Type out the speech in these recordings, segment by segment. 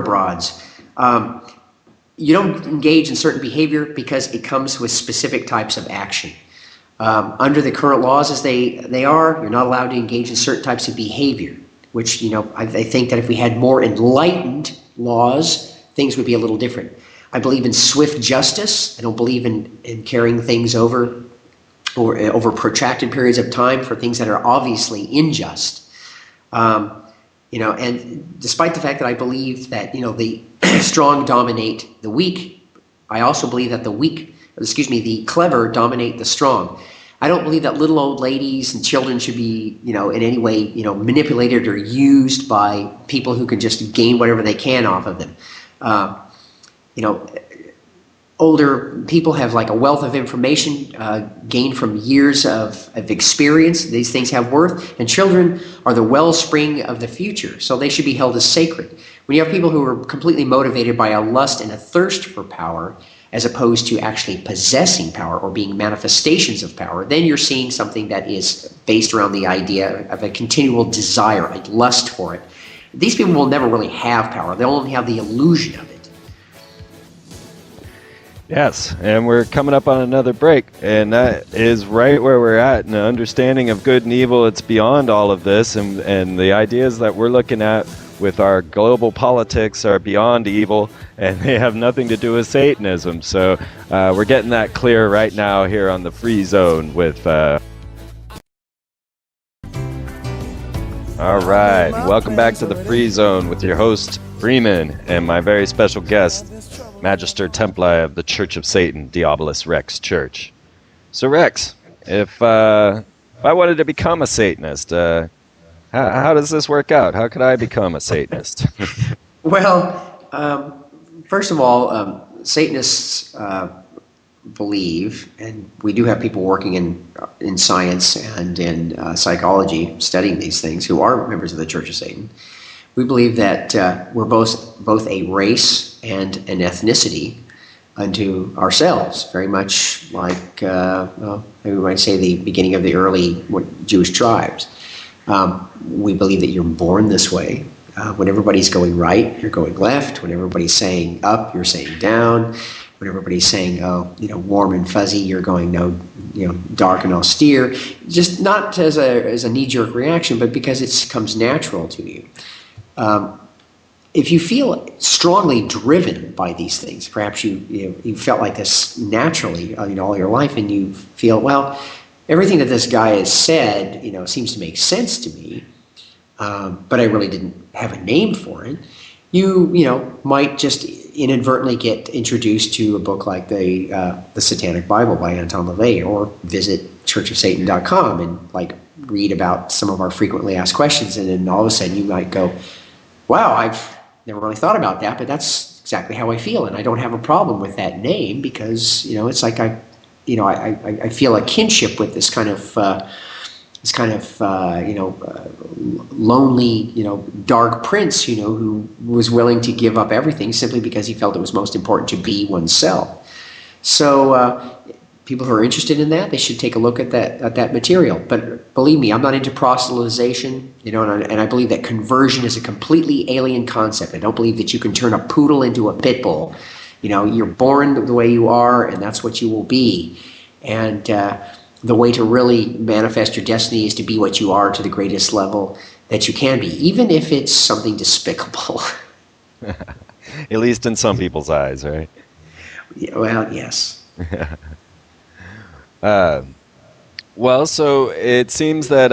broads. You don't engage in certain behavior because it comes with specific types of action. Under the current laws as they are, you're not allowed to engage in certain types of behavior, which, I think that if we had more enlightened laws, things would be a little different. I believe in swift justice. I don't believe in carrying things over or over protracted periods of time for things that are obviously unjust. And despite the fact that I believe that, the strong dominate the weak, I also believe that the clever dominate the strong. I don't believe that little old ladies and children should be, in any way, manipulated or used by people who can just gain whatever they can off of them. Older people have like a wealth of information gained from years of experience. These things have worth, and children are the wellspring of the future, so they should be held as sacred. When you have people who are completely motivated by a lust and a thirst for power, as opposed to actually possessing power or being manifestations of power, then you're seeing something that is based around the idea of a continual desire, a lust for it. These people will never really have power. They'll only have the illusion of it. Yes, and we're coming up on another break, and that is right where we're at in the understanding of good and evil. It's beyond all of this, and the ideas that we're looking at with our global politics are beyond evil, and they have nothing to do with Satanism. So we're getting that clear right now here on the Freezone with... All right, welcome back to the Freezone with your host, Freeman, and my very special guest, Magister Templi of the Church of Satan, Diabolus Rex Church. So Rex, if I wanted to become a Satanist, how does this work out? How could I become a Satanist? Well, first of all, Satanists believe, and we do have people working in science and in psychology studying these things who are members of the Church of Satan. We believe that we're both a race and an ethnicity unto ourselves, very much like, we might say the beginning of the early Jewish tribes. We believe that you're born this way. When everybody's going right, you're going left. When everybody's saying up, you're saying down. When everybody's saying, warm and fuzzy, you're going, dark and austere. Just not as a knee-jerk reaction, but because it comes natural to you. If you feel strongly driven by these things, perhaps you felt like this naturally, all your life, and you feel, well, everything that this guy has said, seems to make sense to me, but I really didn't have a name for it. You might just inadvertently get introduced to a book like the Satanic Bible by Anton LaVey, or visit churchofsatan.com and read about some of our frequently asked questions, and then all of a sudden you might go, wow, I've never really thought about that, but that's exactly how I feel, and I don't have a problem with that name because it's like I feel a kinship with this kind of lonely dark prince who was willing to give up everything simply because he felt it was most important to be oneself. So people who are interested in that, they should take a look at that material. But believe me, I'm not into proselytization, and I believe that conversion is a completely alien concept. I don't believe that you can turn a poodle into a pit bull. You're born the way you are, and that's what you will be. And the way to really manifest your destiny is to be what you are to the greatest level that you can be, even if it's something despicable. At least in some people's eyes, right? Yeah, well, yes. Well, so it seems that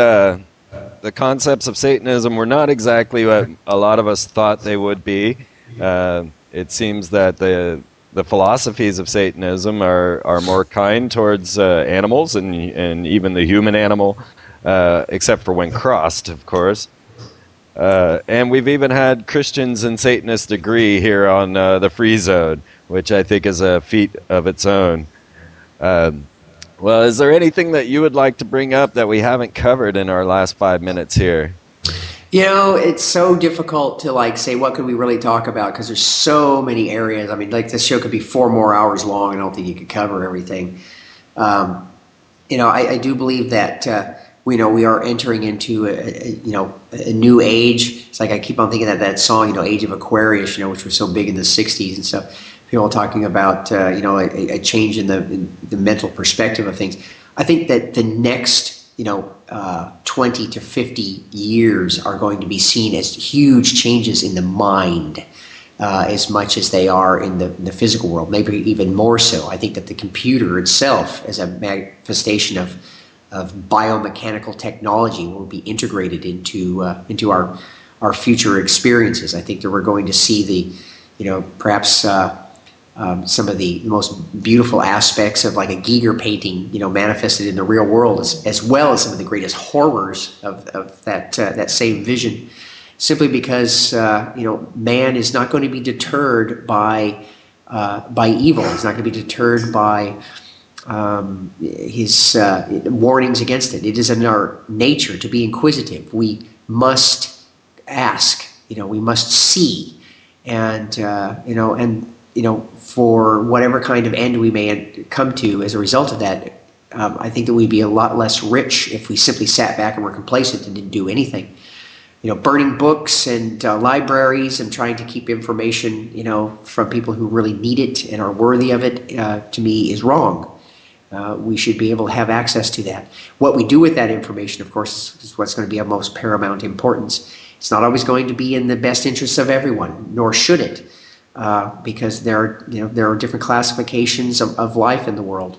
the concepts of Satanism were not exactly what a lot of us thought they would be. It seems that the philosophies of Satanism are more kind towards animals and even the human animal, except for when crossed, of course. And we've even had Christians and Satanists agree here on the Freezone, which I think is a feat of its own. Well, is there anything that you would like to bring up that we haven't covered in our last 5 minutes here? It's so difficult to say what could we really talk about because there's so many areas. I mean, this show could be 4 more hours long. I don't think you could cover everything. I do believe that we are entering into a new age. It's like I keep on thinking that song, Age of Aquarius, which was so big in the '60s and stuff. People talking about a change in the mental perspective of things. I think that the next 20 to 50 years are going to be seen as huge changes in the mind, as much as they are in the physical world, maybe even more so. I think that the computer itself, as a manifestation of biomechanical technology, will be integrated into our future experiences. I think that we're going to see perhaps some of the most beautiful aspects of like a Giger painting, manifested in the real world, as well as some of the greatest horrors of that same vision. Simply because man is not going to be deterred by evil. He's not going to be deterred by his warnings against it. It is in our nature to be inquisitive. We must ask. We must see, and for whatever kind of end we may come to as a result of that, I think that we'd be a lot less rich if we simply sat back and were complacent and didn't do anything. Burning books and libraries and trying to keep information, from people who really need it and are worthy of it, to me is wrong. We should be able to have access to that. What we do with that information, of course, is what's going to be of most paramount importance. It's not always going to be in the best interests of everyone, nor should it, because there are different classifications of life in the world,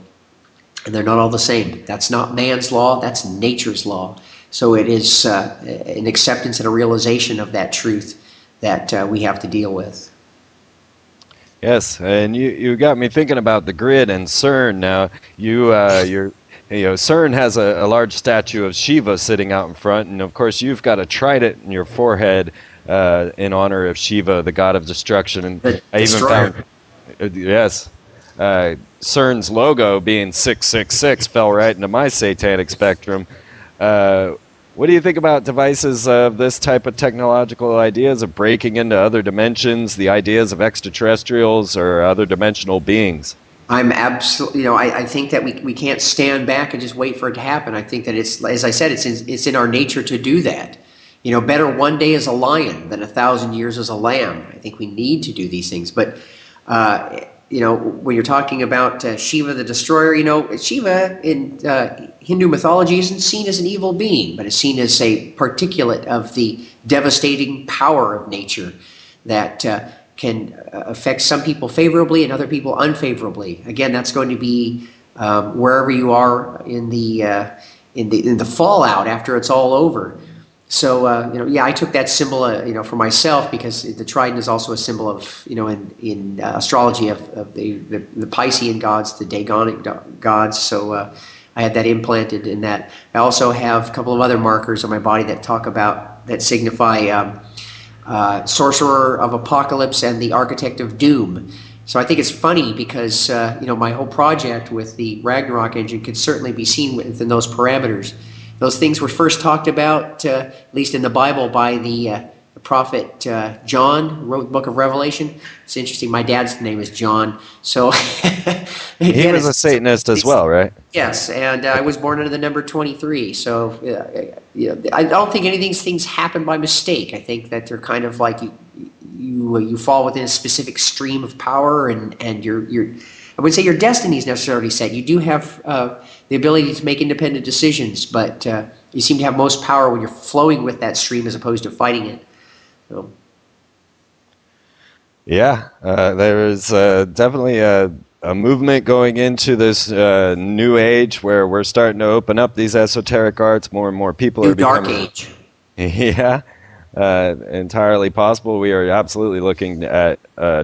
and they're not all the same. That's not man's law, that's nature's law. So it is an acceptance and a realization of that truth that we have to deal with. Yes, and you got me thinking about the grid and CERN. Now, CERN has a large statue of Shiva sitting out in front, and of course you've got a trident in your forehead in honor of Shiva, the god of destruction. And I even found, yes, CERN's logo being 666 fell right into my satanic spectrum. What do you think about devices of this type of technological ideas of breaking into other dimensions, the ideas of extraterrestrials or other dimensional beings? I'm absolutely, I think that we can't stand back and just wait for it to happen. I think that it's, as I said, it's in our nature to do that. Better one day as a lion than 1,000 years as a lamb. I think we need to do these things. But, when you're talking about Shiva the Destroyer, Shiva in Hindu mythology isn't seen as an evil being, but is seen as a particulate of the devastating power of nature that can affect some people favorably and other people unfavorably. Again, that's going to be wherever you are in the fallout after it's all over. So I took that symbol for myself, because the trident is also a symbol of in astrology of the Piscean gods, the Dagonic gods. So I had that implanted in that. I also have a couple of other markers on my body that signify sorcerer of apocalypse and the architect of doom. So I think it's funny because my whole project with the Ragnarok engine could certainly be seen within those parameters. Those things were first talked about, at least in the Bible, by the prophet John, who wrote the book of Revelation. It's interesting. My dad's name is John, so he was a Satanist as well, right? Yes, and I was born under the number 23. So I don't think things happen by mistake. I think that they're kind of like you fall within a specific stream of power, and I wouldn't say your destiny is necessarily set. You do have the ability to make independent decisions, but you seem to have most power when you're flowing with that stream as opposed to fighting it. So. Yeah, there is definitely a movement going into this new age where we're starting to open up these esoteric arts. More and more people are becoming... Dark age. Yeah, entirely possible. We are absolutely looking at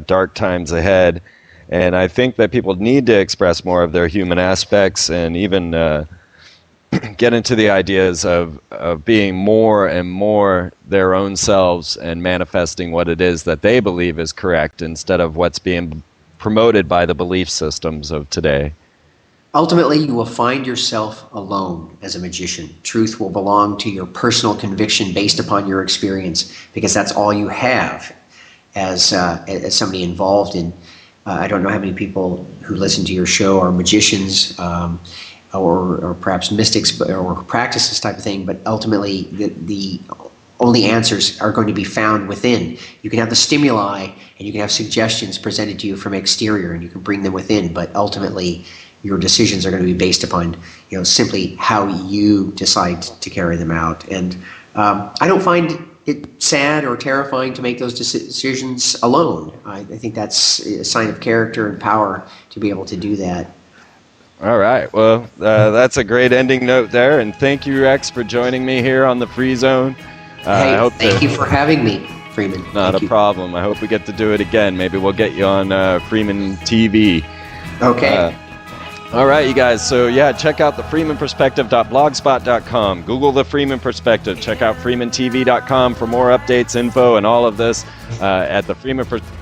dark times ahead. And I think that people need to express more of their human aspects and even get into the ideas of being more and more their own selves and manifesting what it is that they believe is correct instead of what's being promoted by the belief systems of today. Ultimately, you will find yourself alone as a magician. Truth will belong to your personal conviction based upon your experience, because that's all you have as somebody involved in. I don't know how many people who listen to your show are magicians or perhaps mystics or practice this type of thing, but ultimately the only answers are going to be found within. You can have the stimuli and you can have suggestions presented to you from exterior and you can bring them within, but ultimately your decisions are going to be based upon, simply how you decide to carry them out. And I don't find it sad or terrifying to make those decisions alone. I think that's a sign of character and power to be able to do that. All right. Well, that's a great ending note there. And thank you, Rex, for joining me here on the Freezone. Hey, thank you for having me, Freeman. Not a problem. I hope we get to do it again. Maybe we'll get you on Freeman TV. Okay. All right, you guys. So, yeah, check out the freemanperspective.blogspot.com. Google the Freeman Perspective. Check out freemantv.com for more updates, info, and all of this at the Freeman Perspective.